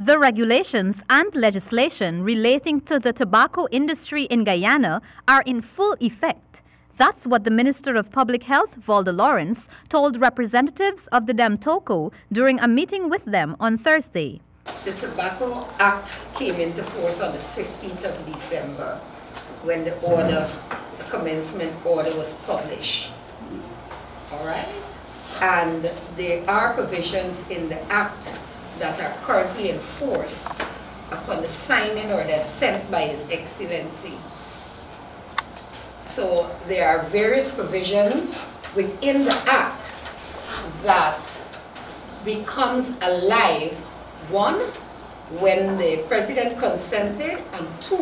The regulations and legislation relating to the tobacco industry in Guyana are in full effect. That's what the Minister of Public Health, Valda Lawrence, told representatives of the DEMTOCO during a meeting with them on Thursday. The Tobacco Act came into force on the 15th of December when the commencement order was published. All right? And there are provisions in the Act that are currently enforced upon the signing or the assent by His Excellency. So there are various provisions within the Act that becomes alive, one, when the President consented, and two,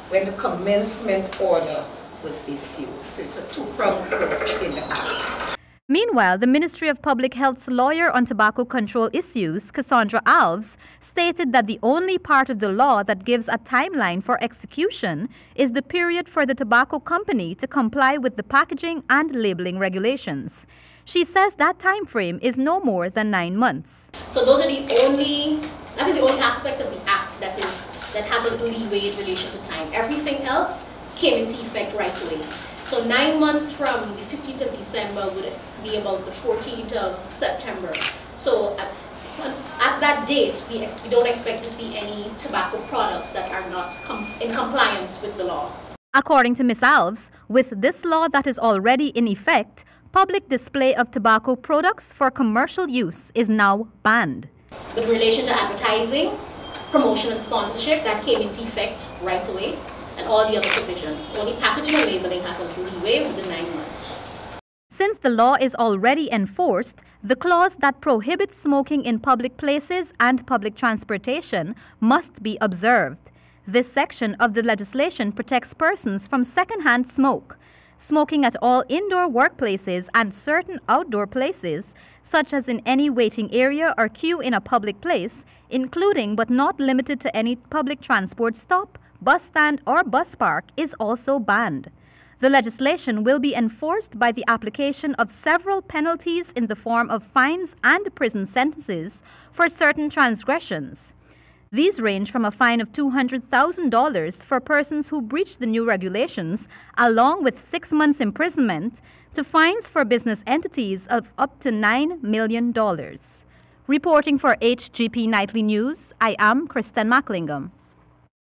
when the commencement order was issued. So it's a two-pronged approach in the Act. Meanwhile, the Ministry of Public Health's lawyer on tobacco control issues, Cassandra Alves, stated that the only part of the law that gives a timeline for execution is the period for the tobacco company to comply with the packaging and labeling regulations. She says that time frame is no more than 9 months. So that is the only aspect of the Act that has a leeway in relation to time. Everything else came into effect right away. So 9 months from the 15th of December would be about the 14th of September. So at that date, we don't expect to see any tobacco products that are not in compliance with the law. According to Ms. Alves, with this law that is already in effect, public display of tobacco products for commercial use is now banned. With relation to advertising, promotion and sponsorship, that came into effect right away. And all the other provisions. Only packaging and labeling has a leeway within 9 months. Since the law is already enforced, the clause that prohibits smoking in public places and public transportation must be observed. This section of the legislation protects persons from secondhand smoke. Smoking at all indoor workplaces and certain outdoor places, such as in any waiting area or queue in a public place, including but not limited to any public transport stop, bus stand or bus park, is also banned. The legislation will be enforced by the application of several penalties in the form of fines and prison sentences for certain transgressions. These range from a fine of $200,000 for persons who breach the new regulations, along with 6 months imprisonment, to fines for business entities of up to $9 million. Reporting for HGP Nightly News, I am Kristen Macklingam.